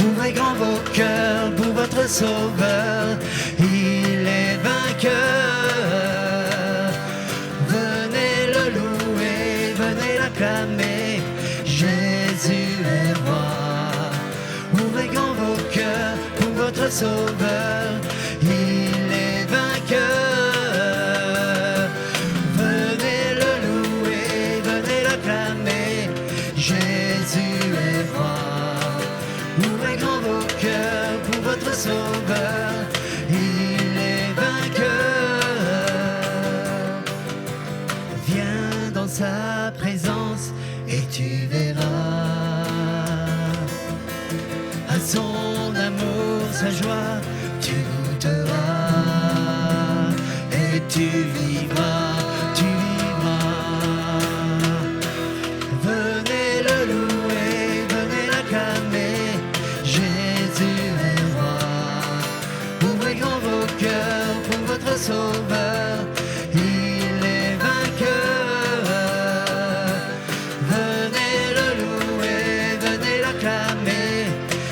Ouvrez grand vos cœurs pour votre Sauveur, il est vainqueur. Venez le louer, venez l'acclamer, Jésus est roi. Ouvrez grand vos cœurs pour votre Sauveur, il est vainqueur. Venez le louer, venez l'acclamer, Jésus est roi. Ouvrez grand vos cœurs pour votre Sauveur, il est vainqueur. Viens dans sa présence et tu verras. À son amour, sa joie, tu goûteras et tu vivras, tu vivras. Venez le louer, venez l'acclamer, Jésus est roi. Ouvrez grand vos cœurs pour votre Sauveur, il est vainqueur. Venez le louer, venez l'acclamer,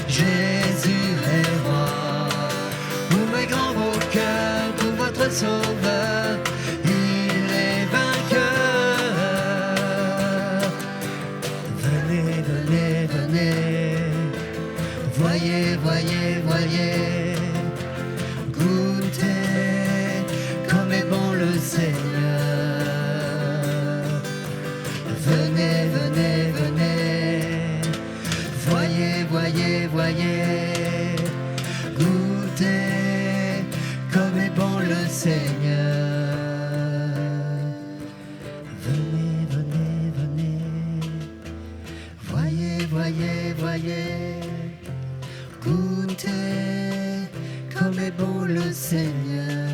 Jésus est roi. Ouvrez grand vos cœurs pour votre Sauveur, il est vainqueur. Venez, venez, venez, voyez, voyez, voyez, goûtez comme est bon le Seigneur. Venez, venez, venez, voyez, voyez, voyez, goûtez comme est bon le Seigneur. Venez, venez, venez, voyez, voyez, voyez, goûtez comme est bon le Seigneur.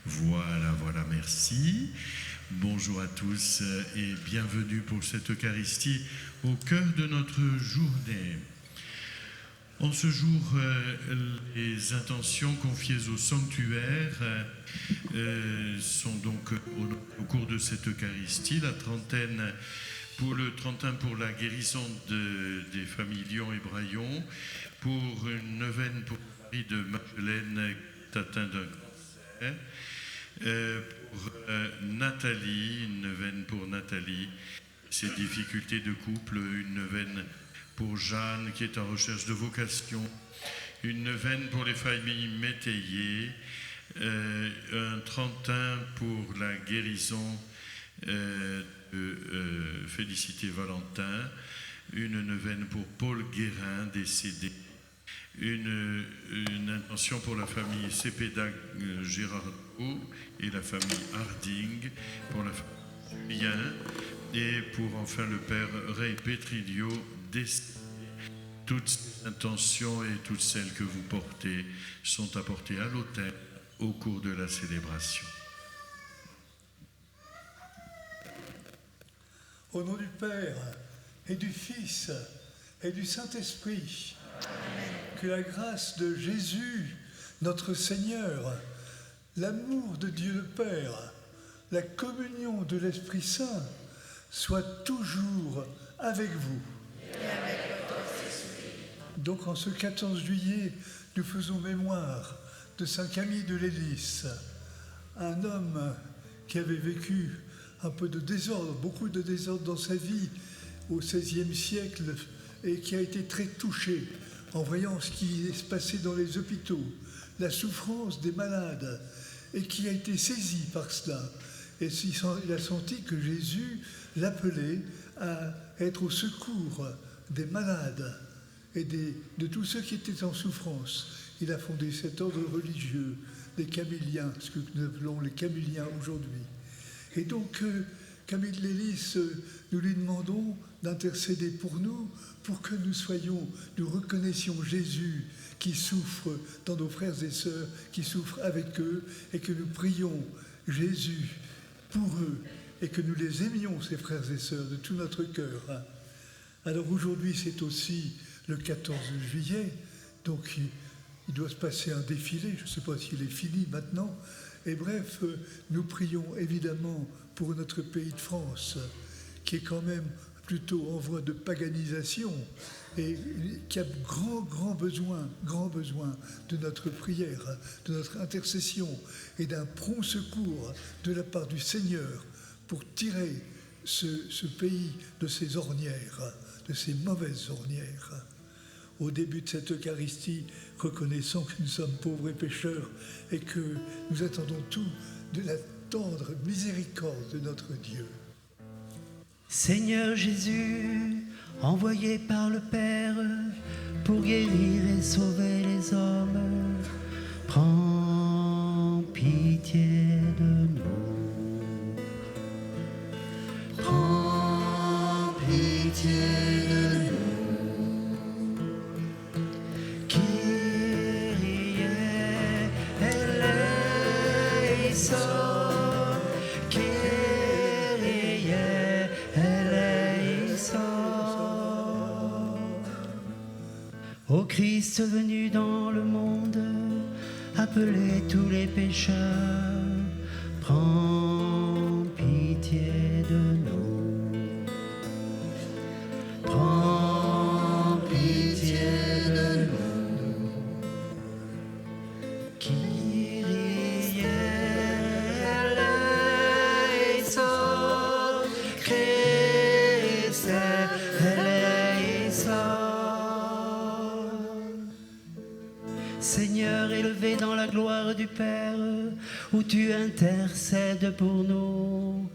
Voilà, voilà, merci. Bonjour à tous et bienvenue pour cette Eucharistie au cœur de notre journée. En ce jour, les intentions confiées au sanctuaire sont donc au cours de cette Eucharistie, la trentaine pour le 31 pour la guérison des familles Lyon et Braillon, pour une neuvaine pour Marie de Madeleine qui est atteinte d'un cancer, pour Nathalie, une neuvaine pour Nathalie, ses difficultés de couple, une neuvaine pour Jeanne qui est en recherche de vocation, une neuvaine pour les familles métayées, un 31 pour la guérison de Félicité Valentin, une neuvaine pour Paul Guérin décédé, une intention pour la famille Cepeda Gérardo et la famille Harding, pour la famille Julien et pour enfin le père Ray Petrillo décédé. Toutes ces intentions et toutes celles que vous portez sont apportées à l'autel au cours de la célébration. Au nom du Père et du Fils et du Saint-Esprit, que la grâce de Jésus, notre Seigneur, l'amour de Dieu le Père, la communion de l'Esprit Saint soit toujours avec vous. Et avec votre esprit. Donc en ce 14 juillet, nous faisons mémoire de Saint Camille de Lélis, un homme qui avait vécu un peu de désordre, beaucoup de désordre dans sa vie au XVIe siècle et qui a été très touché en voyant ce qui se passait dans les hôpitaux, la souffrance des malades, et qui a été saisi par cela. Et il a senti que Jésus l'appelait à être au secours des malades et de tous ceux qui étaient en souffrance. Il a fondé cet ordre religieux, les Camilliens, ce que nous appelons les Camilliens aujourd'hui. Et donc, Camille de Lélis, nous lui demandons d'intercéder pour nous, pour que nous reconnaissions Jésus qui souffre dans nos frères et sœurs, qui souffrent avec eux, et que nous prions Jésus pour eux, et que nous les aimions, ces frères et sœurs, de tout notre cœur. Alors aujourd'hui, c'est aussi le 14 juillet, donc il doit se passer un défilé, je ne sais pas s'il est fini maintenant. Et bref, nous prions évidemment pour notre pays de France, qui est quand même plutôt en voie de paganisation et qui a grand besoin de notre prière, de notre intercession et d'un prompt secours de la part du Seigneur pour tirer ce pays de ses ornières, de ces mauvaises ornières. Au début de cette Eucharistie, reconnaissons que nous sommes pauvres et pécheurs et que nous attendons tout de la tendre miséricorde de notre Dieu. Seigneur Jésus, envoyé par le Père pour guérir et sauver les hommes, prends pitié de nous. Prends pitié de nous. Kyrie eleison, Kyrie eleison. Ô Christ venu dans le monde, appelez tous les pécheurs, prends pitié de nous. Prends pitié de nous. Kyrie eleison, Christ eleison. Seigneur élevé dans la gloire du Père, où tu intercèdes pour nous,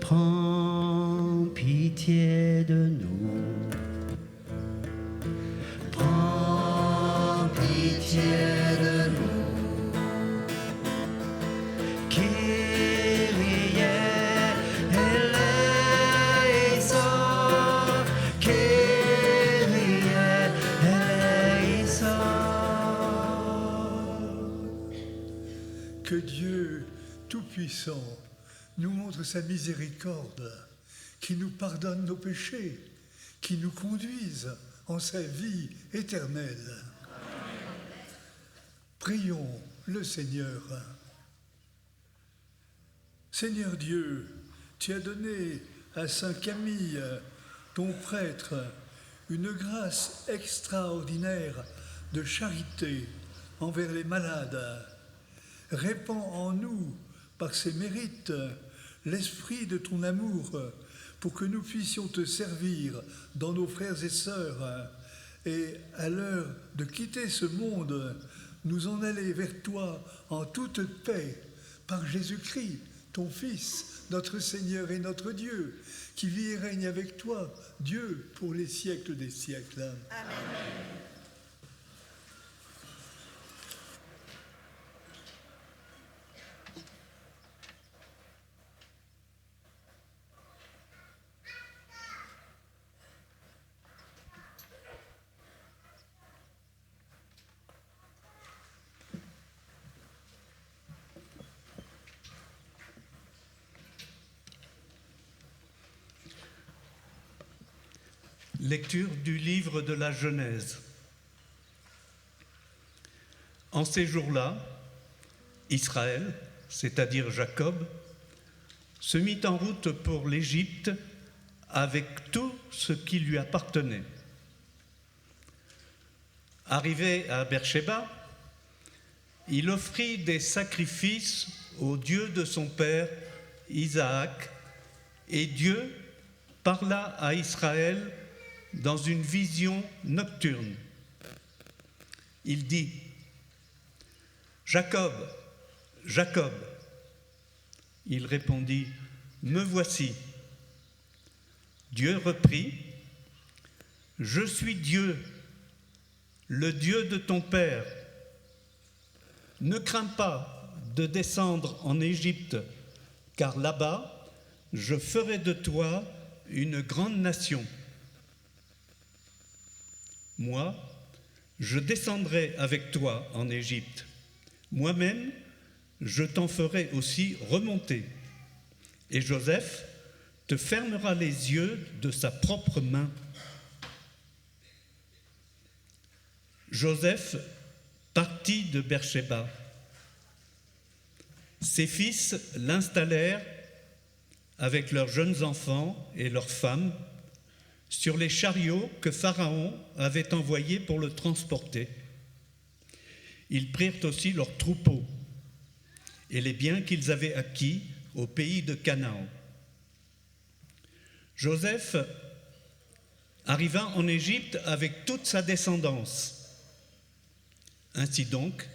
prends pitié de nous. Prends pitié de nous. Kyrie eleison, Kyrie eleison. Que Dieu Tout-Puissant nous montre sa miséricorde, qui nous pardonne nos péchés, qui nous conduise en sa vie éternelle. Prions le Seigneur. Seigneur Dieu, tu as donné à Saint Camille, ton prêtre, une grâce extraordinaire de charité envers les malades. Répands en nous, par ses mérites, l'esprit de ton amour, pour que nous puissions te servir dans nos frères et sœurs, et à l'heure de quitter ce monde, nous en aller vers toi en toute paix, par Jésus-Christ, ton Fils, notre Seigneur et notre Dieu, qui vit et règne avec toi, Dieu, pour les siècles des siècles. Amen. Lecture du livre de la Genèse. En ces jours-là, Israël, c'est-à-dire Jacob, se mit en route pour l'Égypte avec tout ce qui lui appartenait. Arrivé à Beersheba, il offrit des sacrifices au Dieu de son père, Isaac, et Dieu parla à Israël dans une vision nocturne. Il dit : « Jacob, Jacob !» Il répondit : « Me voici. » Dieu reprit : « Je suis Dieu, le Dieu de ton père. Ne crains pas de descendre en Égypte, car là-bas, je ferai de toi une grande nation. Moi, je descendrai avec toi en Égypte. Moi-même, je t'en ferai aussi remonter. Et Joseph te fermera les yeux de sa propre main. Joseph partit de Beersheba. Ses fils l'installèrent avec leurs jeunes enfants et leurs femmes sur les chariots que Pharaon avait envoyés pour le transporter. Ils prirent aussi leurs troupeaux et les biens qu'ils avaient acquis au pays de Canaan. Joseph arriva en Égypte avec toute sa descendance. Ainsi donc,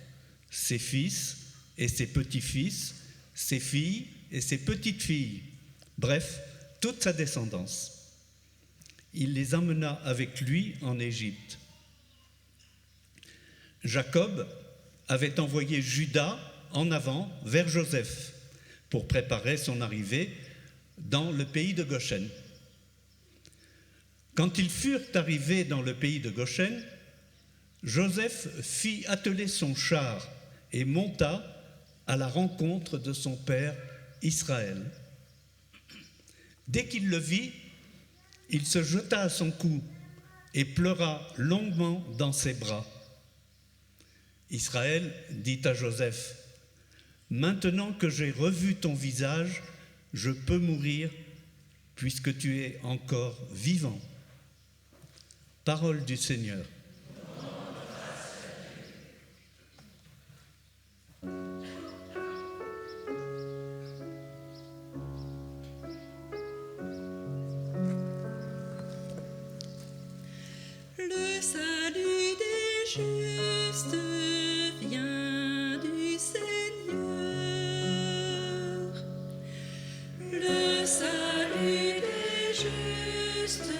ses fils et ses petits-fils, ses filles et ses petites-filles, bref, toute sa descendance. Il les emmena avec lui en Égypte. Jacob avait envoyé Juda en avant vers Joseph pour préparer son arrivée dans le pays de Goshen. Quand ils furent arrivés dans le pays de Goshen, Joseph fit atteler son char et monta à la rencontre de son père Israël. Dès qu'il le vit, il se jeta à son cou et pleura longuement dans ses bras. Israël dit à Joseph : « Maintenant que j'ai revu ton visage, je peux mourir puisque tu es encore vivant. » Parole du Seigneur. Le salut des justes vient du Seigneur. Le salut des justes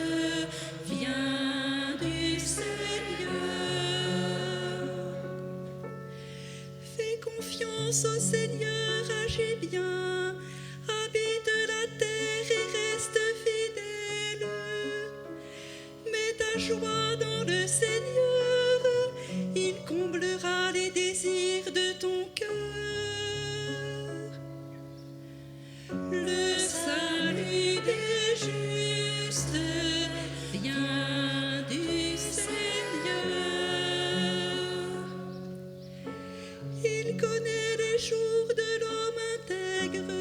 vient du Seigneur. Fais confiance au Seigneur, agis bien, habite la terre et reste fidèle. Mets ta joie dans le Seigneur, il comblera les désirs de ton cœur. Le salut des justes vient du Seigneur. Il connaît les jours de l'homme intègre,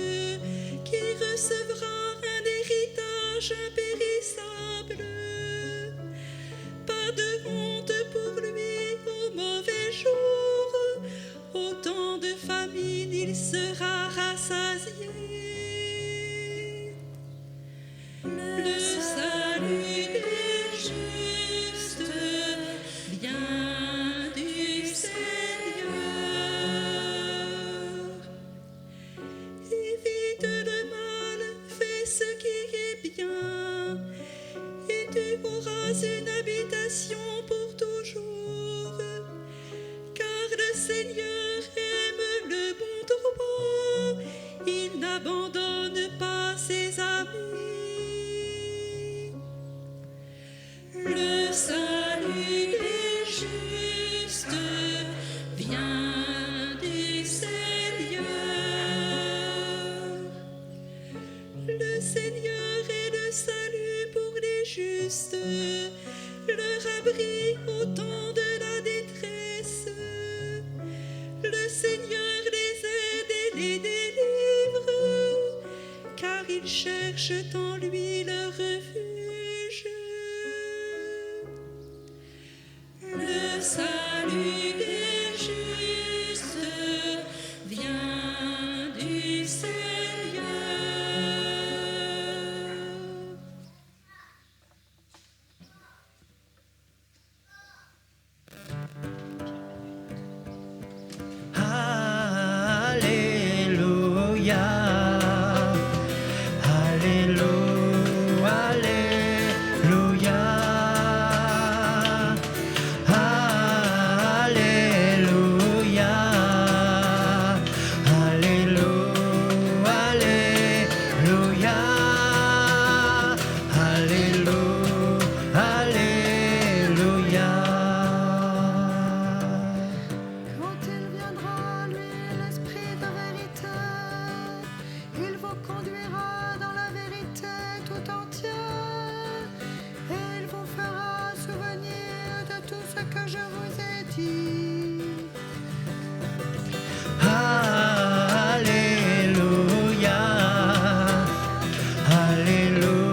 qui recevra un héritage impérissable. Pas de honte pour lui au mauvais jour, au temps de famine il sera rassasié. Le salut des justes vient du Seigneur. Évite le mal, fais ce qui est bien, et tu auras une habitation pour toujours. Car le Seigneur aime le bon droit, il n'abandonne pas ses amis. Le salut des justes vient du Seigneur. Le Seigneur est le salut pour les justes, leur abri au temps de la détresse. Le Seigneur les aide et les délivre, car ils cherchent en lui leur refuge. Le salut des justes vient du Seigneur. Alléluia, Alléluia, Alléluia, Alléluia, Alléluia, Alléluia,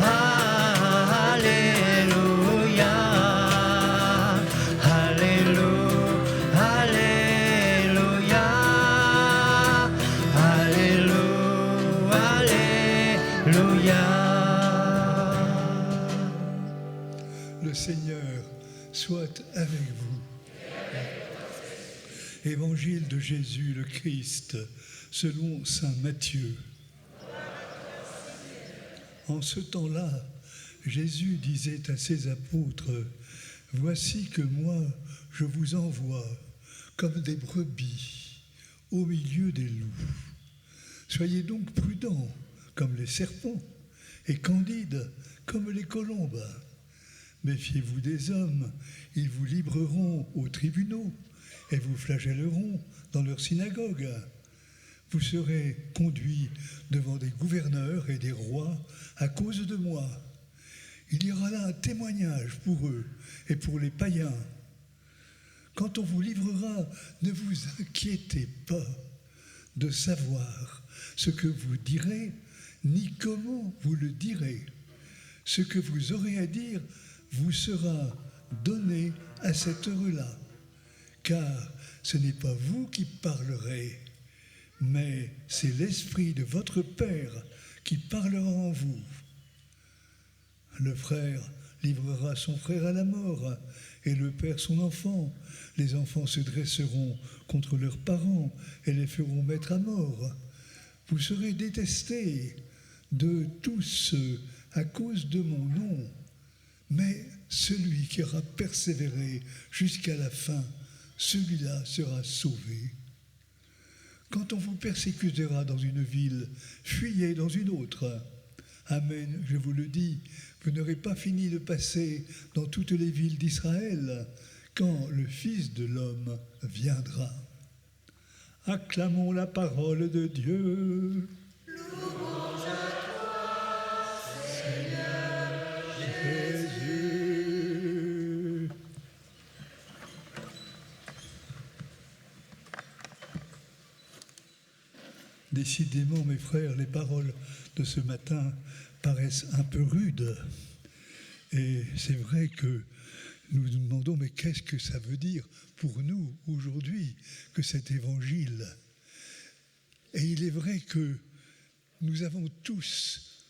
Alléluia, Alléluia, Alléluia. Le Seigneur soit avec vous. Évangile de Jésus le Christ, selon saint Matthieu. En ce temps-là, Jésus disait à ses apôtres, « Voici que moi, je vous envoie comme des brebis au milieu des loups. Soyez donc prudents comme les serpents et candides comme les colombes. Méfiez-vous des hommes, ils vous livreront aux tribunaux et vous flagelleront dans leurs synagogues. Vous serez conduits devant des gouverneurs et des rois à cause de moi. Il y aura là un témoignage pour eux et pour les païens. Quand on vous livrera, ne vous inquiétez pas de savoir ce que vous direz, ni comment vous le direz. Ce que vous aurez à dire vous sera donné à cette heure-là, car ce n'est pas vous qui parlerez, mais c'est l'Esprit de votre Père qui parlera en vous. Le frère livrera son frère à la mort, et le père son enfant. Les enfants se dresseront contre leurs parents et les feront mettre à mort. Vous serez détestés de tous à cause de mon nom, mais celui qui aura persévéré jusqu'à la fin, celui-là sera sauvé. Quand on vous persécutera dans une ville, fuyez dans une autre. Amen, je vous le dis, vous n'aurez pas fini de passer dans toutes les villes d'Israël quand le Fils de l'homme viendra. Acclamons la parole de Dieu. Louange à toi, Seigneur Jésus. Décidément, mes frères, les paroles de ce matin paraissent un peu rudes. Et c'est vrai que nous nous demandons, mais qu'est-ce que ça veut dire pour nous aujourd'hui que cet évangile? Et il est vrai que nous avons tous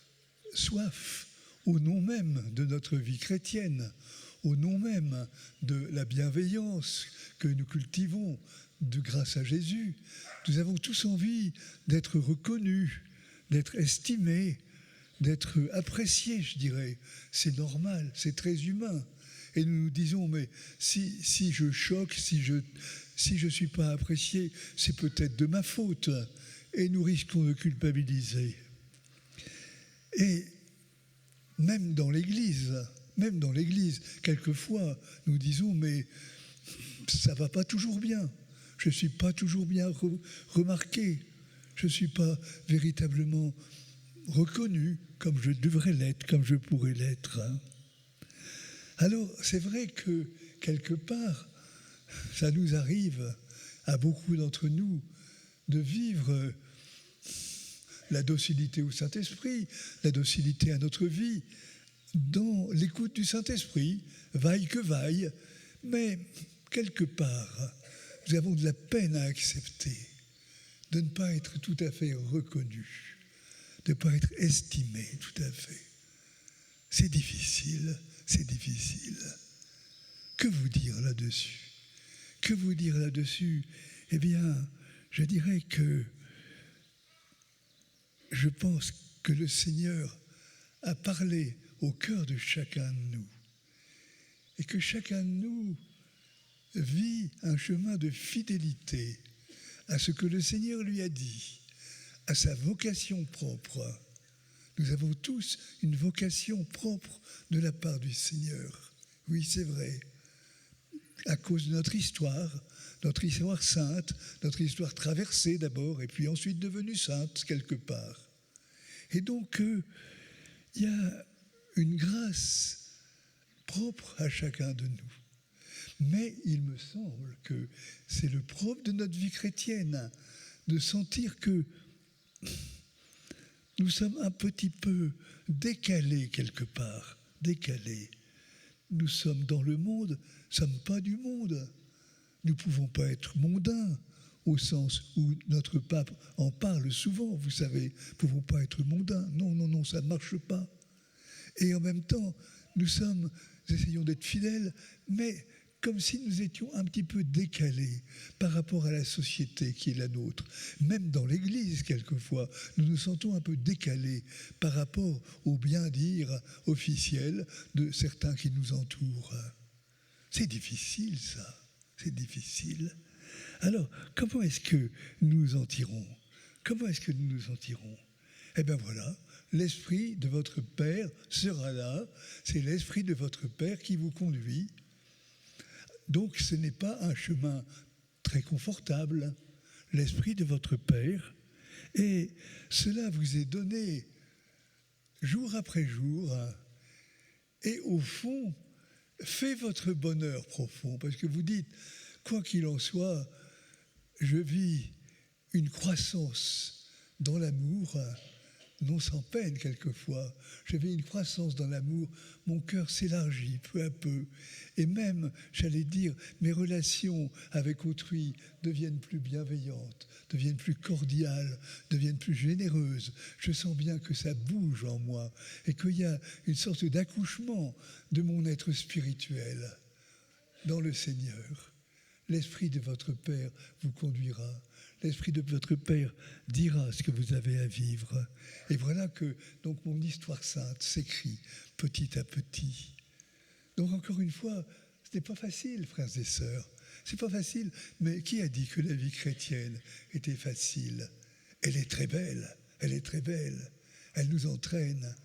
soif, au nom même de notre vie chrétienne, au nom même de la bienveillance que nous cultivons grâce à Jésus. Nous avons tous envie d'être reconnus, d'être estimés, d'être appréciés, je dirais. C'est normal, c'est très humain. Et nous nous disons, mais si je choque, si je suis pas apprécié, c'est peut-être de ma faute. Et nous risquons de culpabiliser. Et même dans l'Église, quelquefois, nous disons, mais ça va pas toujours bien. Je ne suis pas toujours bien remarqué. Je ne suis pas véritablement reconnu comme je devrais l'être, comme je pourrais l'être. Alors, c'est vrai que, quelque part, ça nous arrive, à beaucoup d'entre nous, de vivre la docilité au Saint-Esprit, la docilité à notre vie, dans l'écoute du Saint-Esprit, vaille que vaille, mais quelque part, nous avons de la peine à accepter de ne pas être tout à fait reconnu, de ne pas être estimé tout à fait. C'est difficile, c'est difficile. Que vous dire là-dessus? Que vous dire là-dessus? Eh bien, je dirais que je pense que le Seigneur a parlé au cœur de chacun de nous et que chacun de nous vit un chemin de fidélité à ce que le Seigneur lui a dit, à sa vocation propre. Nous avons tous une vocation propre de la part du Seigneur. Oui, c'est vrai. À cause de notre histoire sainte, notre histoire traversée d'abord, et puis ensuite devenue sainte quelque part. Et donc, il y a une grâce propre à chacun de nous. Mais il me semble que c'est le propre de notre vie chrétienne, de sentir que nous sommes un petit peu décalés quelque part, décalés. Nous sommes dans le monde, nous ne sommes pas du monde. Nous ne pouvons pas être mondains, au sens où notre pape en parle souvent, vous savez, nous ne pouvons pas être mondains. Non, non, non, ça ne marche pas. Et en même temps, nous essayons d'être fidèles, mais comme si nous étions un petit peu décalés par rapport à la société qui est la nôtre. Même dans l'Église, quelquefois, nous nous sentons un peu décalés par rapport au bien-dire officiel de certains qui nous entourent. C'est difficile, ça. C'est difficile. Alors, comment est-ce que nous en tirons? Comment est-ce que nous nous en tirons? Eh bien voilà, l'Esprit de votre Père sera là. C'est l'Esprit de votre Père qui vous conduit. Donc ce n'est pas un chemin très confortable, l'Esprit de votre Père. Et cela vous est donné jour après jour. Et au fond, fait votre bonheur profond. Parce que vous dites, quoi qu'il en soit, je vis une croissance dans l'amour, non sans peine quelquefois. Je vis une croissance dans l'amour, mon cœur s'élargit peu à peu. Et même, j'allais dire, mes relations avec autrui deviennent plus bienveillantes, deviennent plus cordiales, deviennent plus généreuses. Je sens bien que ça bouge en moi et qu'il y a une sorte d'accouchement de mon être spirituel dans le Seigneur. L'Esprit de votre Père vous conduira. L'Esprit de votre Père dira ce que vous avez à vivre. Et voilà que donc mon histoire sainte s'écrit petit à petit. Donc encore une fois, ce n'est pas facile, frères et sœurs. C'est pas facile, mais qui a dit que la vie chrétienne était facile? Elle est très belle, elle est très belle. Elle nous entraîne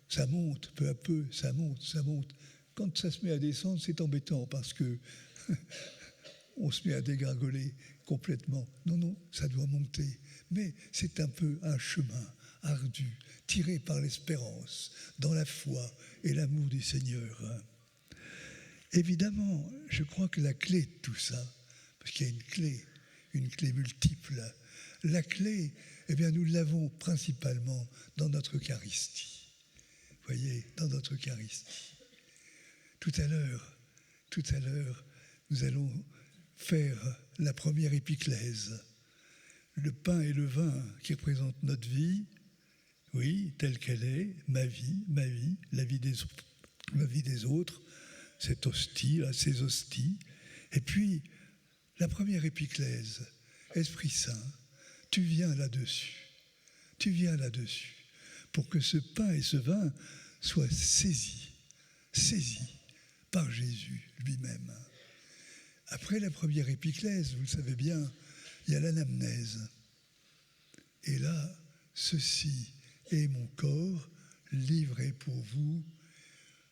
ça monte peu à peu, ça monte, ça monte. Quand ça se met à descendre, c'est embêtant parce que on se met à dégringoler complètement. Non, non, ça doit monter. Mais c'est un peu un chemin ardu, tiré par l'espérance, dans la foi et l'amour du Seigneur. Évidemment, je crois que la clé de tout ça, parce qu'il y a une clé multiple, la clé, eh bien, nous l'avons principalement dans notre Eucharistie. Vous voyez, dans notre Eucharistie. Tout à l'heure, nous allons faire la première épiclèse. Le pain et le vin qui représentent notre vie, oui, telle qu'elle est, ma vie, la vie des autres, cette hostie, là, ces hosties. Et puis, la première épiclèse, Esprit Saint, tu viens là-dessus, pour que ce pain et ce vin soient saisis par Jésus lui-même. Après la première épiclèse, vous le savez bien, il y a l'anamnèse. Et là, ceci est mon corps livré pour vous.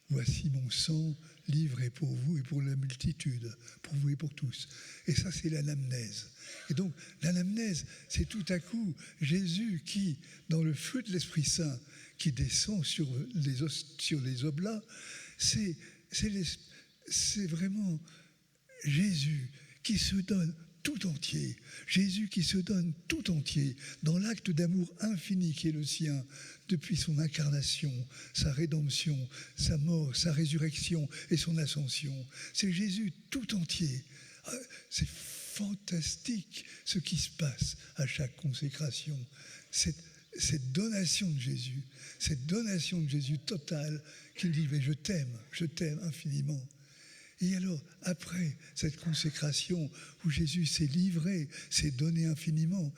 Voici mon sang livré pour vous et pour la multitude, pour vous et pour tous. Et ça, c'est l'anamnèse. Et donc, l'anamnèse, c'est tout à coup Jésus qui, dans le feu de l'Esprit Saint, qui descend sur les oblats, c'est vraiment Jésus qui se donne tout entier. Jésus qui se donne tout entier dans l'acte d'amour infini qui est le sien depuis son incarnation, sa rédemption, sa mort, sa résurrection et son ascension. C'est Jésus tout entier. C'est fantastique ce qui se passe à chaque consécration. Cette donation de Jésus totale qui dit « mais je t'aime infiniment ». Et alors, après cette consécration où Jésus s'est livré, s'est donné infiniment,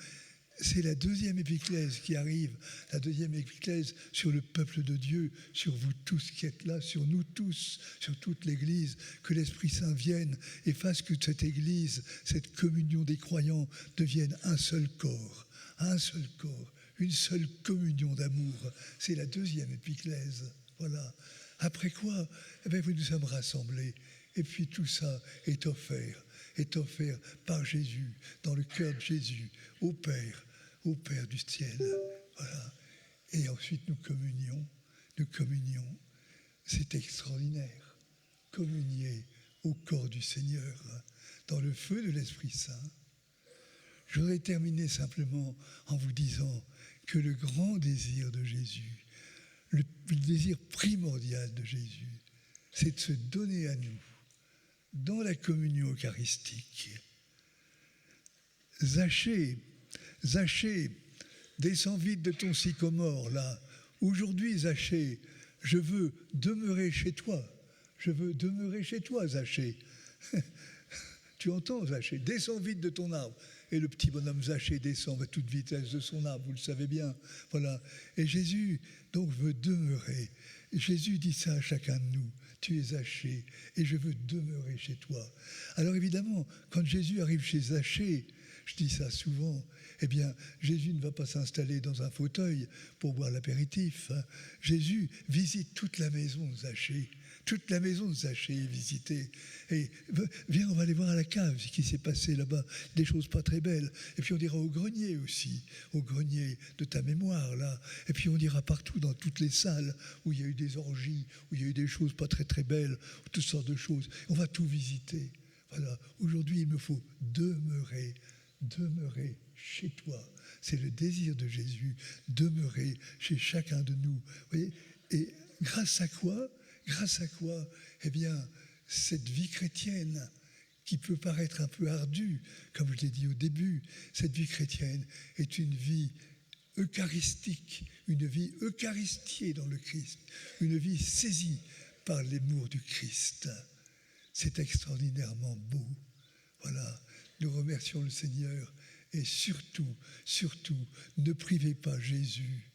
c'est la deuxième épiclèse qui arrive, la deuxième épiclèse sur le peuple de Dieu, sur vous tous qui êtes là, sur nous tous, sur toute l'Église, que l'Esprit Saint vienne et fasse que cette Église, cette communion des croyants devienne un seul corps, une seule communion d'amour. C'est la deuxième épiclèse, voilà. Après quoi, eh bien, nous sommes rassemblés. Et puis tout ça est offert par Jésus, dans le cœur de Jésus, au Père du ciel. Voilà. Et ensuite nous communions de communion. C'est extraordinaire. Communier au corps du Seigneur dans le feu de l'Esprit Saint. Je voudrais terminer simplement en vous disant que le grand désir de Jésus, le désir primordial de Jésus, c'est de se donner à nous dans la communion eucharistique. Zachée, descends vite de ton sycomore, là. Aujourd'hui, Zachée, je veux demeurer chez toi. Je veux demeurer chez toi, Zachée. Tu entends, Zachée? Descends vite de ton arbre. Et le petit bonhomme Zachée descend à toute vitesse de son arbre, vous le savez bien. Voilà. Et Jésus, donc, veut demeurer. Et Jésus dit ça à chacun de nous. Tu es Zachée et je veux demeurer chez toi. Alors évidemment, quand Jésus arrive chez Zachée, je dis ça souvent, eh bien, Jésus ne va pas s'installer dans un fauteuil pour boire l'apéritif. Hein. Jésus visite toute la maison de Zachée. Toute la maison de Zachée est visitée. Et viens, on va aller voir à la cave ce qui s'est passé là-bas. Des choses pas très belles. Et puis on dira au grenier aussi, au grenier de ta mémoire là. Et puis on dira partout dans toutes les salles où il y a eu des orgies, où il y a eu des choses pas très très belles, toutes sortes de choses. On va tout visiter. Voilà. Aujourd'hui, il me faut demeurer chez toi. C'est le désir de Jésus, demeurer chez chacun de nous. Vous voyez ? Et grâce à quoi ? Eh bien, cette vie chrétienne qui peut paraître un peu ardue, comme je l'ai dit au début, cette vie chrétienne est une vie eucharistique, une vie eucharistiée dans le Christ, une vie saisie par l'amour du Christ. C'est extraordinairement beau. Voilà, nous remercions le Seigneur et surtout, ne privez pas Jésus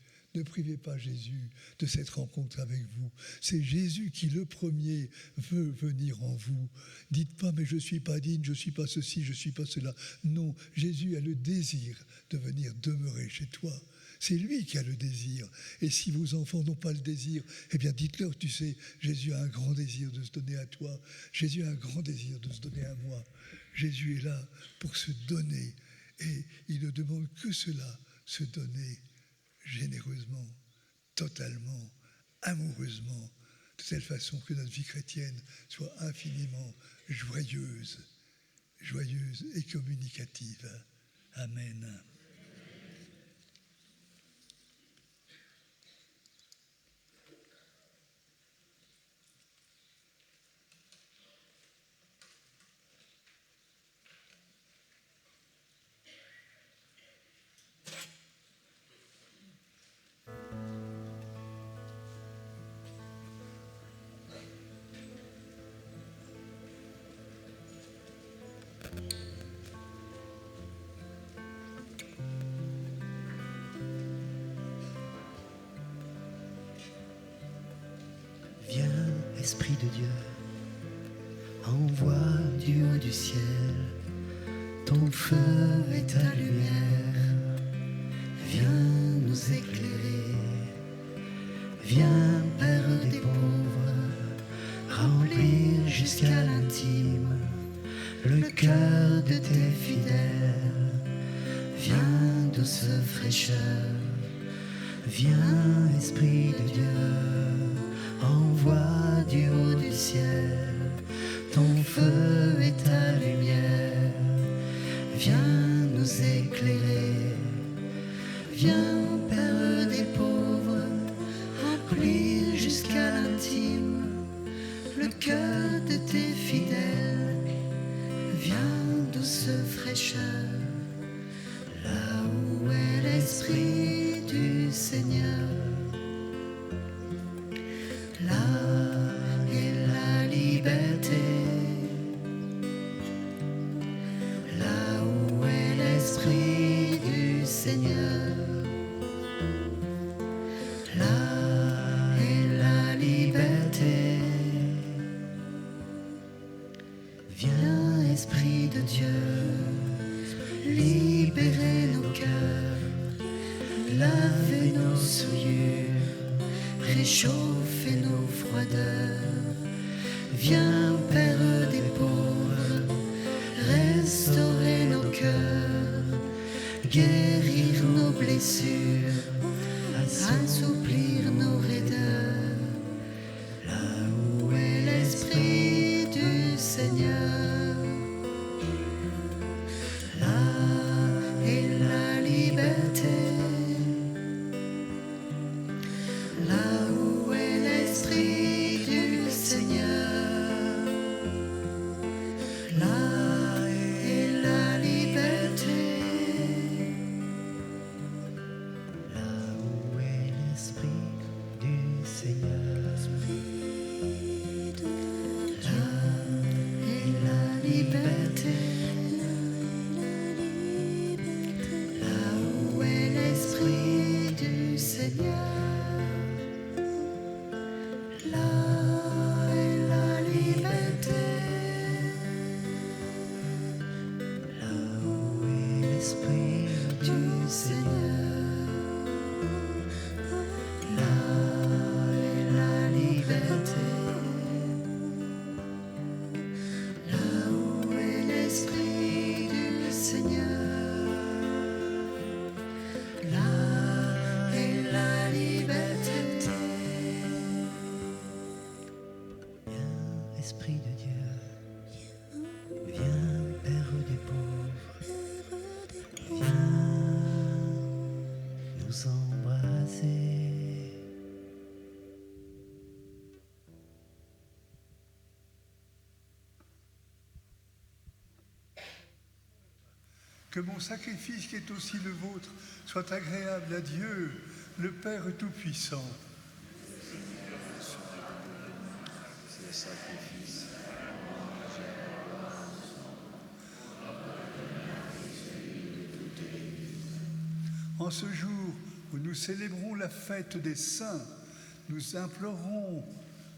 de cette rencontre avec vous. C'est Jésus qui, le premier, veut venir en vous. Dites pas, mais je ne suis pas digne, je ne suis pas ceci, je ne suis pas cela. Non, Jésus a le désir de venir demeurer chez toi. C'est lui qui a le désir. Et si vos enfants n'ont pas le désir, eh bien dites-leur, tu sais, Jésus a un grand désir de se donner à toi. Jésus a un grand désir de se donner à moi. Jésus est là pour se donner. Et il ne demande que cela, se donner généreusement, totalement, amoureusement, de telle façon que notre vie chrétienne soit infiniment joyeuse et communicative. Amen. Esprit de Dieu, envoie du haut du ciel ton feu et ta lumière. Viens nous éclairer, viens Père des pauvres, remplir jusqu'à l'intime le cœur de tes fidèles. Viens douce fraîcheur, viens Esprit de Dieu, envoie du haut du ciel ton feu et ta lumière. Viens nous éclairer, viens Père des pauvres, remplir jusqu'à l'intime le cœur de tes fidèles. Viens douce fraîcheur, là où est l'Esprit du Seigneur. Là est la liberté, là où est l'Esprit du Seigneur. Là est la liberté. Viens Esprit de Dieu, libérer nos cœurs, laver nos souillures, réchauffer nos froideurs. Viens Père des pauvres, restaurer nos cœurs, guérir nos blessures, assouplir nos raideurs. Que mon sacrifice qui est aussi le vôtre soit agréable à Dieu, le Père Tout-Puissant. En ce jour où nous célébrons la fête des saints, nous implorons,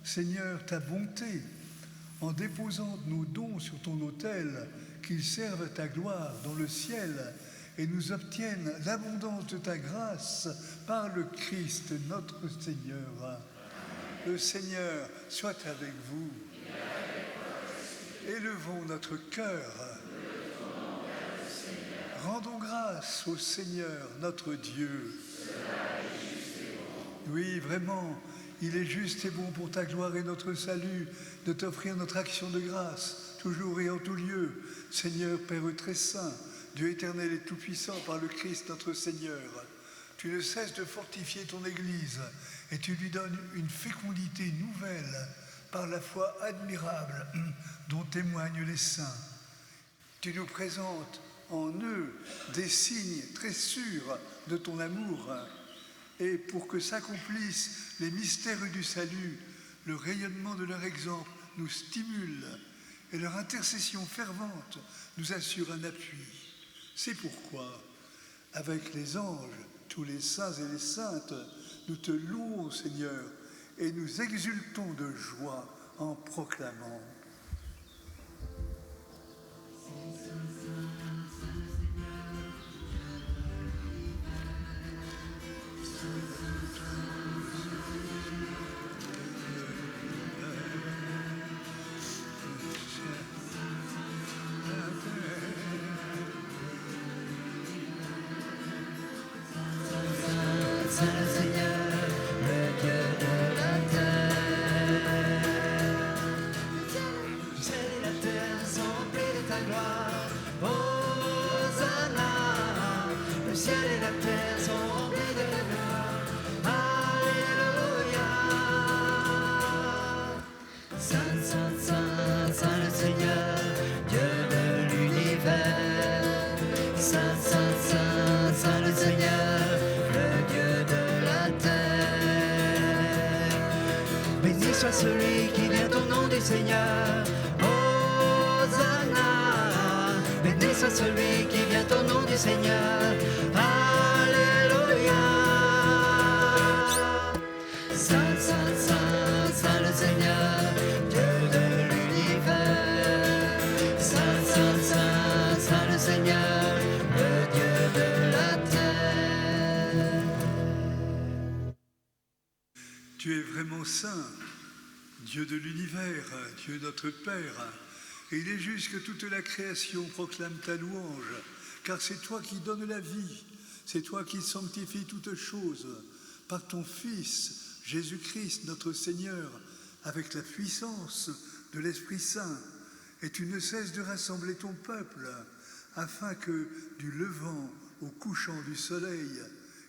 Seigneur, ta bonté, en déposant nos dons sur ton autel, qu'ils servent à ta gloire dans le ciel et nous obtiennent l'abondance de ta grâce par le Christ notre Seigneur. Le Seigneur soit avec vous. Élevons notre cœur. Rendons grâce au Seigneur notre Dieu. Oui, vraiment, il est juste et bon pour ta gloire et notre salut de t'offrir notre action de grâce, toujours et en tout lieu. Seigneur, Père très saint, Dieu éternel et tout-puissant par le Christ notre Seigneur, tu ne cesses de fortifier ton Église et tu lui donnes une fécondité nouvelle par la foi admirable dont témoignent les saints. Tu nous présentes en eux des signes très sûrs de ton amour. Et pour que s'accomplissent les mystères du salut, le rayonnement de leur exemple nous stimule et leur intercession fervente nous assure un appui. C'est pourquoi, avec les anges, tous les saints et les saintes, nous te louons, Seigneur, et nous exultons de joie en proclamant. Saint le Seigneur, le Dieu de la terre. Le ciel et la terre sont remplis de ta gloire. Hosanna. Le ciel et la terre sont remplis de ta gloire. Alléluia. Saint, Saint, Saint, Saint le Seigneur, Dieu de l'univers. Saint, Saint, Saint, Saint le Seigneur, béni soit celui qui vient au nom du Seigneur. Hosanna. Béni soit celui qui vient au nom du Seigneur. Alléluia. Saint, Saint, Saint, Saint le Seigneur, Dieu de l'univers. Saint, Saint, Saint, Saint le Seigneur, le Dieu de la terre. Tu es vraiment saint, Dieu de l'univers, Dieu notre Père. Et il est juste que toute la création proclame ta louange, car c'est toi qui donnes la vie, c'est toi qui sanctifies toutes choses par ton Fils, Jésus-Christ, notre Seigneur, avec la puissance de l'Esprit Saint. Et tu ne cesses de rassembler ton peuple, afin que, du levant au couchant du soleil,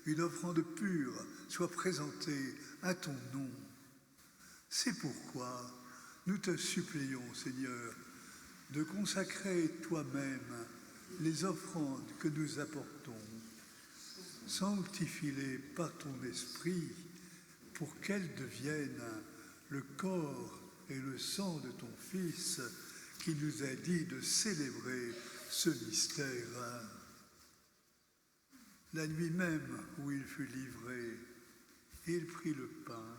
une offrande pure soit présentée à ton nom. C'est pourquoi nous te supplions, Seigneur, de consacrer toi-même les offrandes que nous apportons. Sanctifie-les par ton esprit pour qu'elles deviennent le corps et le sang de ton Fils qui nous a dit de célébrer ce mystère. La nuit même où il fut livré, il prit le pain.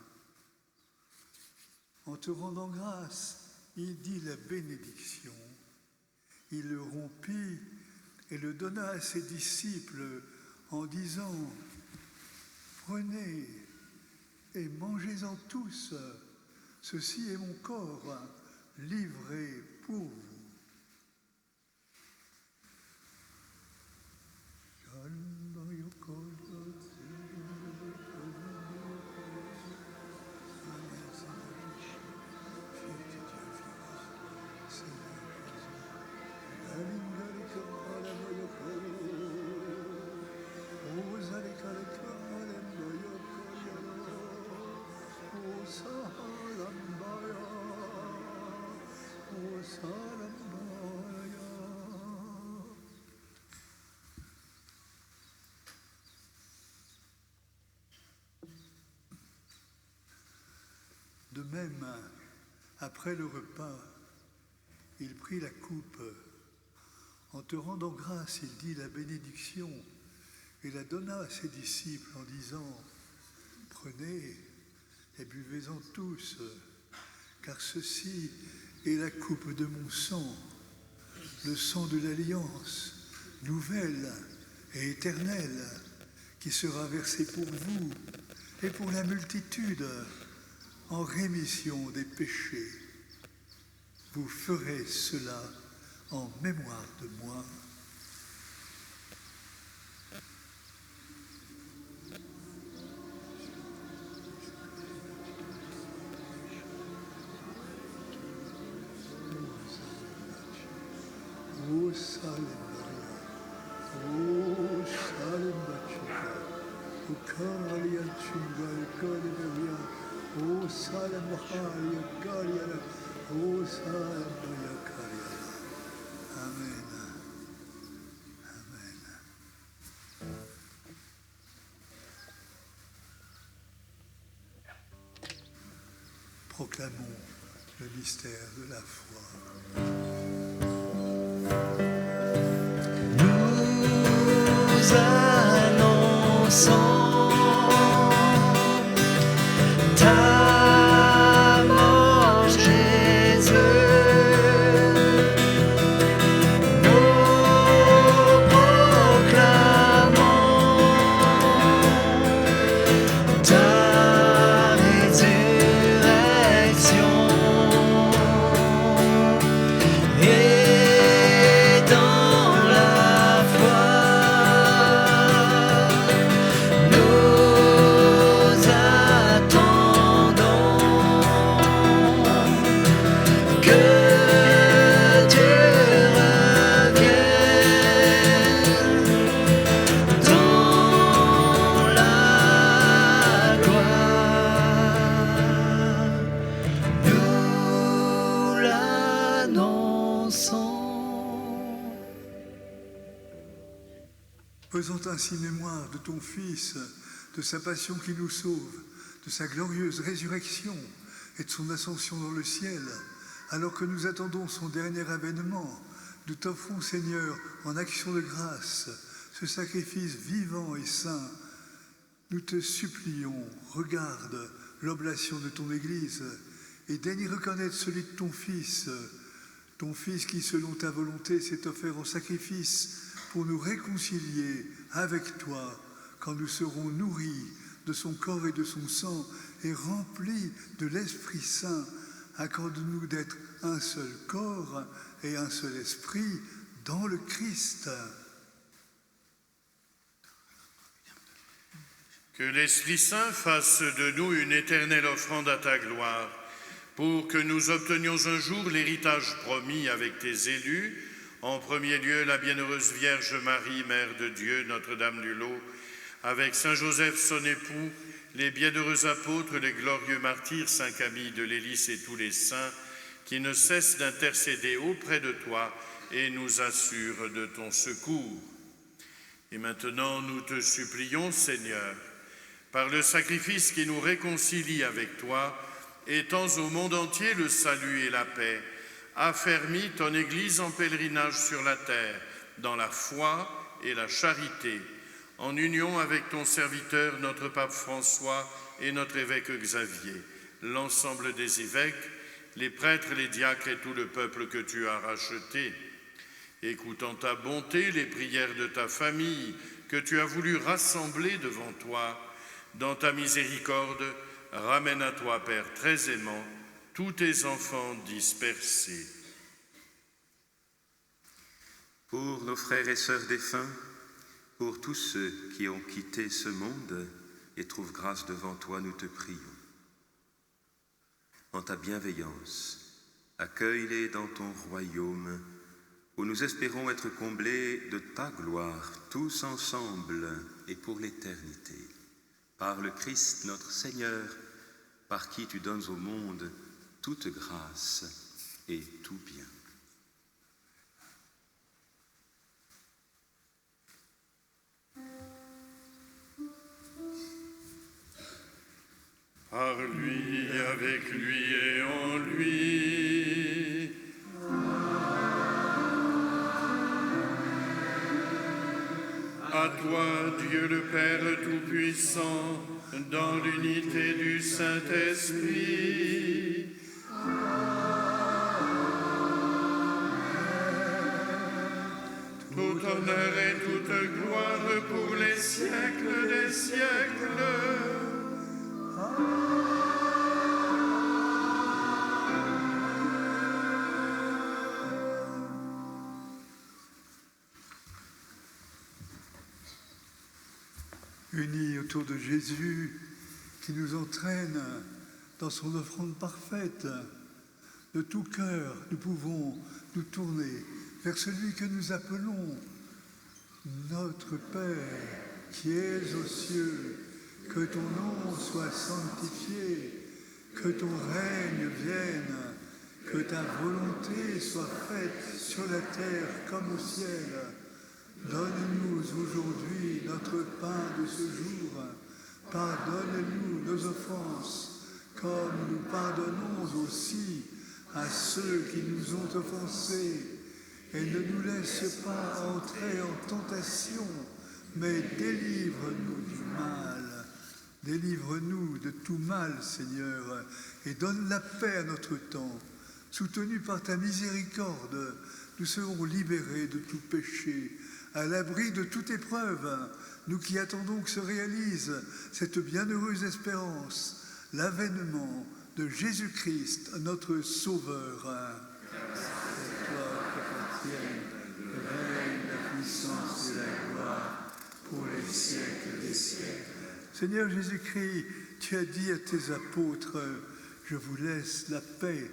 En te rendant grâce, il dit la bénédiction. Il le rompit et le donna à ses disciples en disant « Prenez et mangez-en tous, ceci est mon corps livré pour vous. » De même, après le repas, il prit la coupe. En te rendant grâce, il dit la bénédiction et la donna à ses disciples en disant « Prenez et buvez-en tous, car ceci est la coupe de mon sang, le sang de l'alliance, nouvelle et éternelle, qui sera versé pour vous et pour la multitude en rémission des péchés. Vous ferez cela en mémoire de moi. » O Salem Maria, O Salem Bachika, O Karalia Chunga, O Karalia, O Salem Maria Kariala, O Salem Maria Kariala. Amen. Amen. Proclamons le mystère de la foi. Nous annonçons ta mort, Jésus. Nous proclamons ta résurrection. Et dans la foi, nous attendons que Dieu revienne dans la gloire. Nous l'annonçons. Faisons ainsi mémoire de ton Fils, de sa passion qui nous sauve, de sa glorieuse résurrection et de son ascension dans le ciel. Alors que nous attendons son dernier avènement, nous t'offrons, Seigneur, en action de grâce, ce sacrifice vivant et saint. Nous te supplions, regarde l'oblation de ton Église et daigne y reconnaître celui de ton Fils qui, selon ta volonté, s'est offert en sacrifice pour nous réconcilier avec toi quand nous serons nourris de son corps et de son sang et remplis de l'Esprit Saint. Accorde-nous d'être un seul corps et un seul esprit dans le Christ. Que l'Esprit Saint fasse de nous une éternelle offrande à ta gloire, pour que nous obtenions un jour l'héritage promis avec tes élus, en premier lieu la bienheureuse Vierge Marie, Mère de Dieu, Notre-Dame du Lot, avec Saint Joseph son époux, les bienheureux apôtres, les glorieux martyrs, Saint Camille de l'Hélice et tous les saints, qui ne cessent d'intercéder auprès de toi et nous assurent de ton secours. Et maintenant, nous te supplions, Seigneur, par le sacrifice qui nous réconcilie avec toi, étends au monde entier le salut et la paix. Affermis ton Église en pèlerinage sur la terre, dans la foi et la charité, en union avec ton serviteur, notre pape François et notre évêque Xavier, l'ensemble des évêques, les prêtres, les diacres et tout le peuple que tu as racheté. Écoutant ta bonté, les prières de ta famille que tu as voulu rassembler devant toi, dans ta miséricorde, ramène à toi, Père très aimant, tous tes enfants dispersés. Pour nos frères et sœurs défunts, pour tous ceux qui ont quitté ce monde et trouvent grâce devant toi, nous te prions. En ta bienveillance, accueille-les dans ton royaume, où nous espérons être comblés de ta gloire, tous ensemble et pour l'éternité. Par le Christ notre Seigneur, par qui tu donnes au monde toute grâce et tout bien. par lui, avec lui et en lui. À toi, Dieu le Père Tout-Puissant, dans l'unité du Saint-Esprit, tout honneur et toute gloire pour les siècles des siècles. Unis autour de Jésus qui nous entraîne dans son offrande parfaite, de tout cœur, nous pouvons nous tourner vers celui que nous appelons notre Père qui es aux cieux, que ton nom soit sanctifié, que ton règne vienne, que ta volonté soit faite sur la terre comme au ciel. Donne-nous aujourd'hui notre pain de ce jour. Pardonne-nous nos offenses, comme nous pardonnons aussi à ceux qui nous ont offensés. Et ne nous laisse pas entrer en tentation, mais délivre-nous du mal. Délivre-nous de tout mal, Seigneur, et donne la paix à notre temps. Soutenus par ta miséricorde, nous serons libérés de tout péché, à l'abri de toute épreuve, nous qui attendons que se réalise cette bienheureuse espérance, l'avènement de Jésus-Christ, notre Sauveur. C'est toi qu'appartiennent le règne, la puissance et la gloire pour les siècles des siècles. Seigneur Jésus-Christ, tu as dit à tes apôtres, je vous laisse la paix,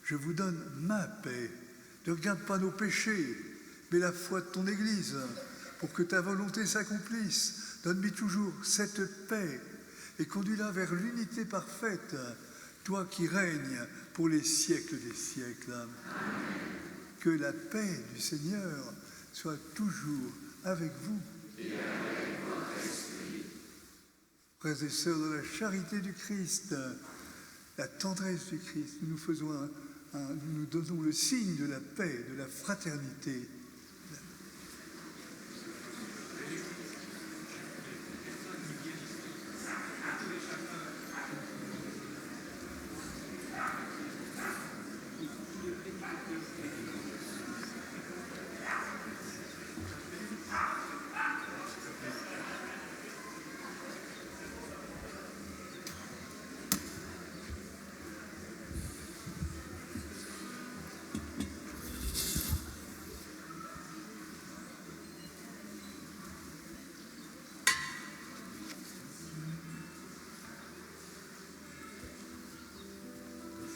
je vous donne ma paix. Ne regarde pas nos péchés, mais la foi de ton Église, pour que ta volonté s'accomplisse. Donne-lui toujours cette paix et conduis-la vers l'unité parfaite, toi qui règnes pour les siècles des siècles. Amen. Que la paix du Seigneur soit toujours avec vous. Et avec votre esprit. Frères et sœurs de la charité du Christ, la tendresse du Christ, nous nous donnons le signe de la paix, de la fraternité.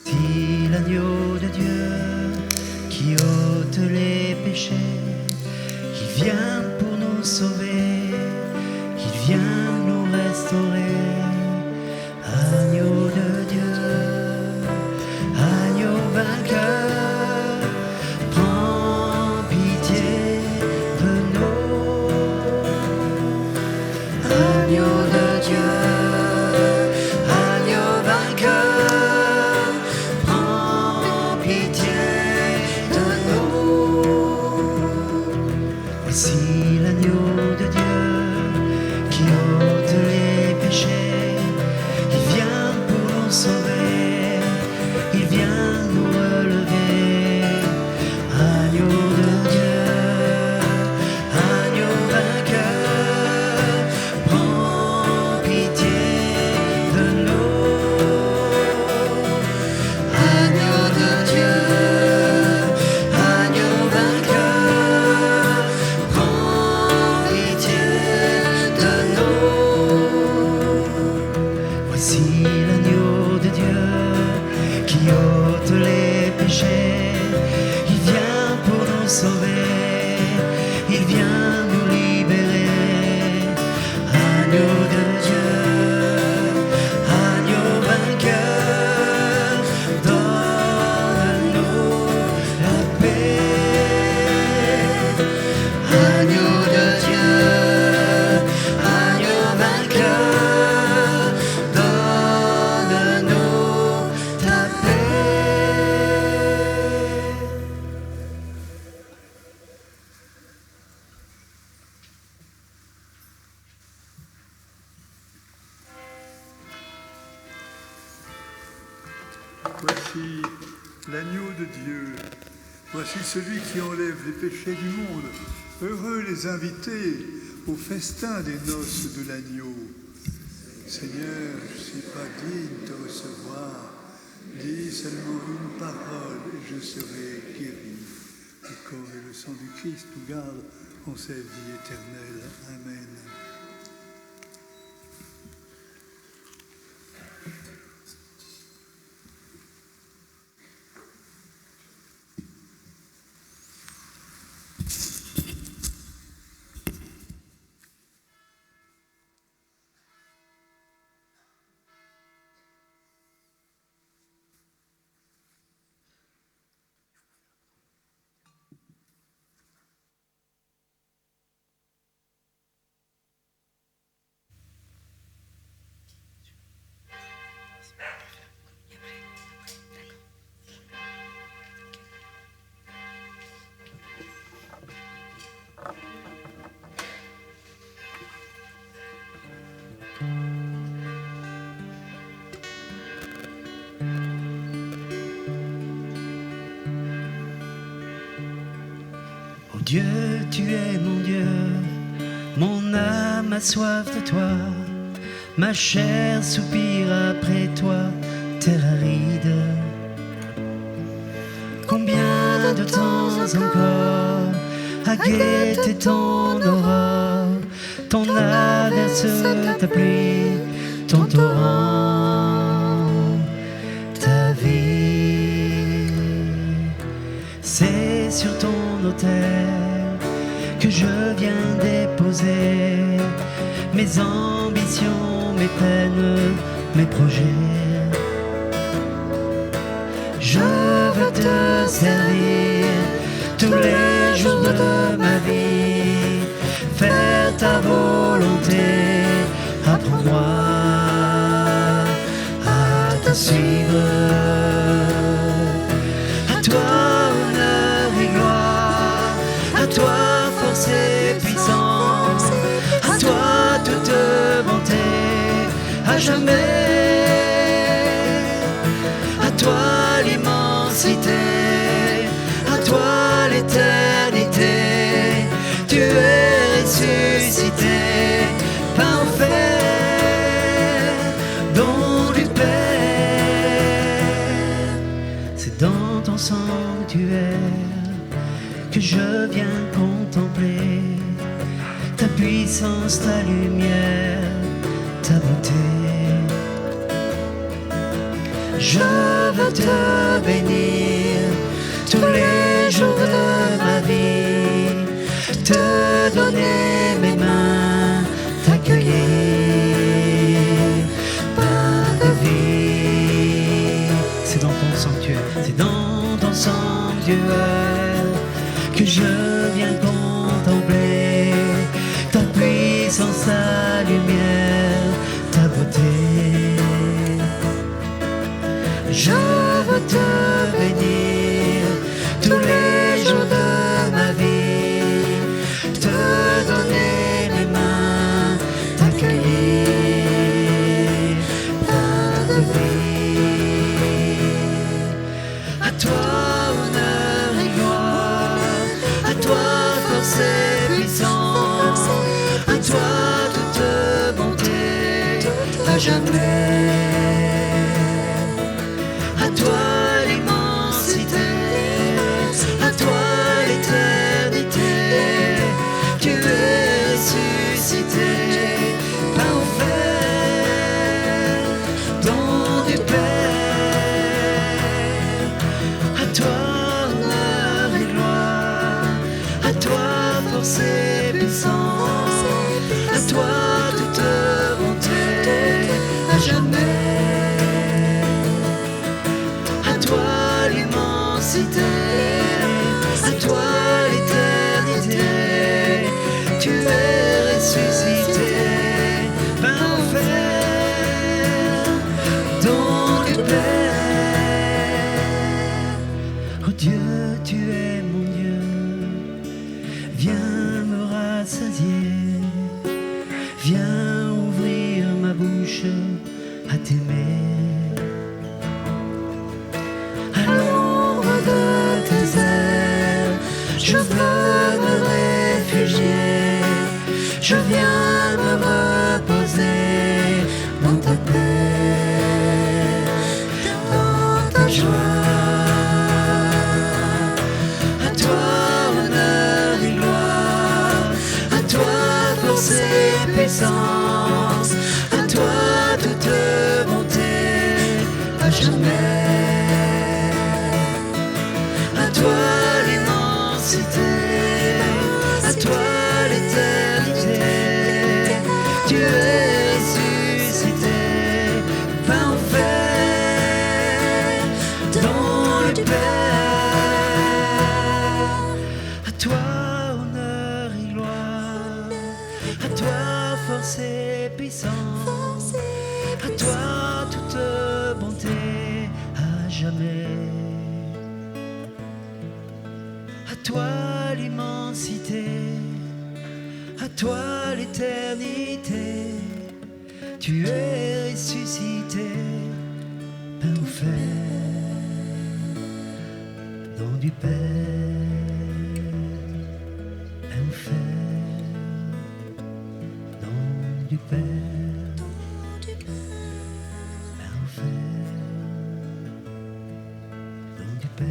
Si l'agneau de Dieu qui ôte les péchés, qui vient pour nous sauver, qui vient nous restaurer, agneau de Dieu, agneau vainqueur, prends pitié de nous, agneau de Dieu. Voici l'agneau de Dieu qui ôte les péchés, il vient pour nous sauver, il vient nous relever. Agneau de Dieu, agneau vainqueur, prends pitié de nous. Agneau de Dieu. Voici l'agneau de Dieu qui ôte les péchés, il vient pour nous sauver, il vient nous libérer. Agneau de Dieu, agneau vainqueur, donne-nous la paix. Agneau de Dieu, agneau vainqueur, donne Voici l'agneau de Dieu. Voici celui qui enlève les péchés du monde. Heureux les invités au festin des noces de l'agneau. Seigneur, je ne suis pas digne de te recevoir. Dis seulement une parole et je serai guéri. Le corps et le sang du Christ nous gardent en cette vie éternelle. Amen. Dieu, tu es mon Dieu, mon âme a soif de toi, ma chair soupire après toi, terre aride. Combien de temps encore à guetter ton aurore, ton averse, ta pluie, ton torrent, ta vie. C'est sur ton autel que je viens déposer mes ambitions, mes peines, mes projets. Je veux te servir tous les jours de ma vie, faire ta volonté, apprends-moi à te suivre. À toi honneur et gloire, à toi force et puissance, à toi toute bonté, à jamais. À toi l'immensité, à toi l'éternité, tu es ressuscité, parfait, don du Père. C'est dans ton sanctuaire que je viens contempler ta puissance, ta lumière, ta beauté. Je veux te bénir tous les jours de ma vie, te donner mes mains, t'accueillir par de vie. C'est dans ton sanctuaire, c'est dans ton sanctuaire que je viens contempler ta puissance, ta lumière, ta beauté. Je veux te bénir tous les jours de ma vie, te donner mes mains, t'accueillir par de vie. À toi honneur et gloire, à toi force et puissance, à toi toute bonté. Je veux me réfugier, je viens me reposer dans ta paix, dans ta joie. À toi honneur et gloire, à toi force et puissance, à toi toute bonté, à jamais. À toi l'immensité, à toi l'éternité, tu es ressuscité, pain offert dans le Père. À toi honneur et gloire, à toi force et puissance, à toi toute bonté, à jamais. À toi l'immensité, à toi l'éternité, tu es ressuscité, pain offert, nom du Père, pain offert, nom du Père, pain offert, nom du Père.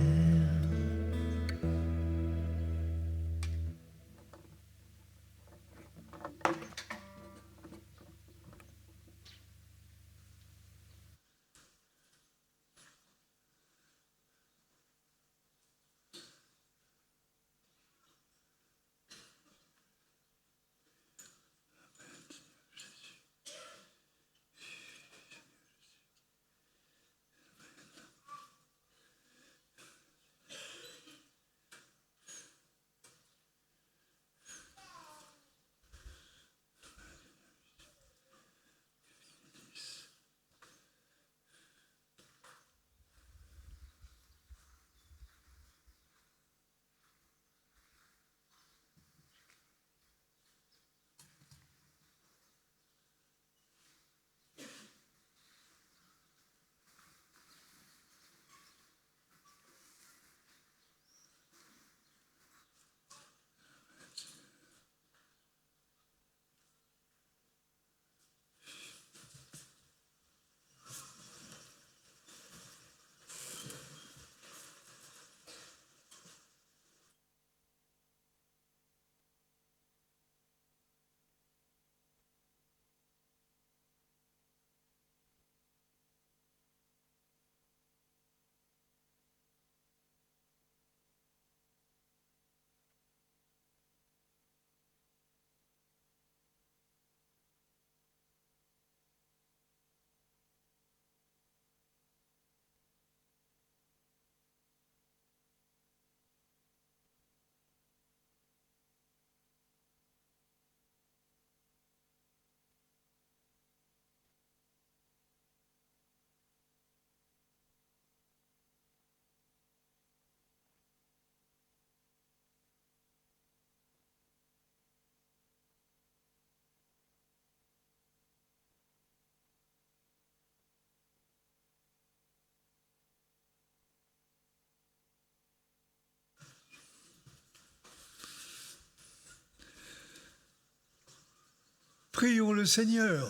Prions le Seigneur.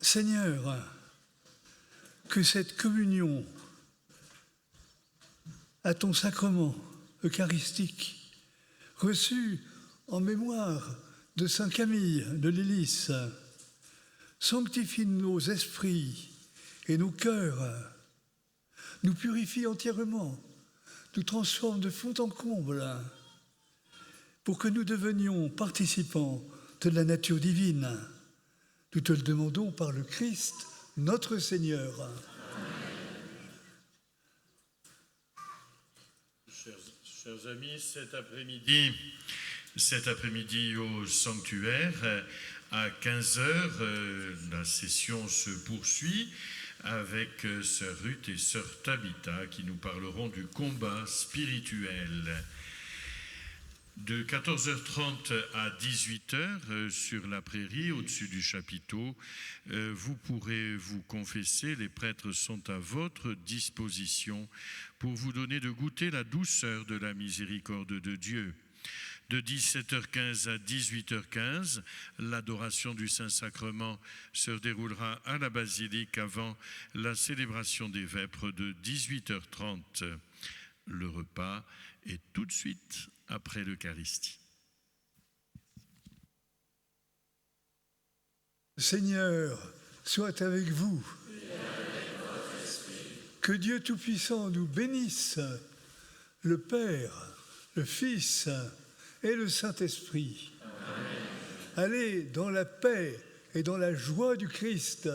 Seigneur, que cette communion à ton sacrement eucharistique, reçu en mémoire de Saint Camille de Lélis, sanctifie nos esprits et nos cœurs, nous purifie entièrement, nous transforme de fond en comble, pour que nous devenions participants de la nature divine. Nous te le demandons par le Christ, notre Seigneur. Chers amis, cet après-midi au sanctuaire, à 15h, la session se poursuit avec Sœur Ruth et Sœur Tabitha qui nous parleront du combat spirituel. De 14h30 à 18h, sur la prairie, au-dessus du chapiteau, vous pourrez vous confesser. Les prêtres sont à votre disposition pour vous donner de goûter la douceur de la miséricorde de Dieu. De 17h15 à 18h15, l'adoration du Saint-Sacrement se déroulera à la basilique avant la célébration des vêpres de 18h30. Le repas est tout de suite après l'Eucharistie. Seigneur, soit avec vous. Que Dieu Tout-Puissant nous bénisse, le Père, le Fils et le Saint-Esprit. Allez dans la paix et dans la joie du Christ.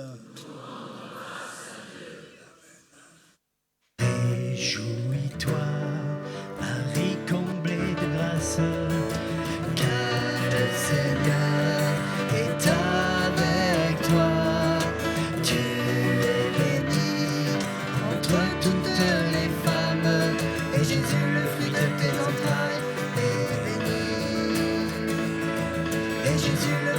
Réjouis-toi, Marie comblée de grâce, car le Seigneur est avec toi. Tu es bénie entre toutes les femmes, et Jésus, le fruit de tes entrailles, est béni. Et Jésus, le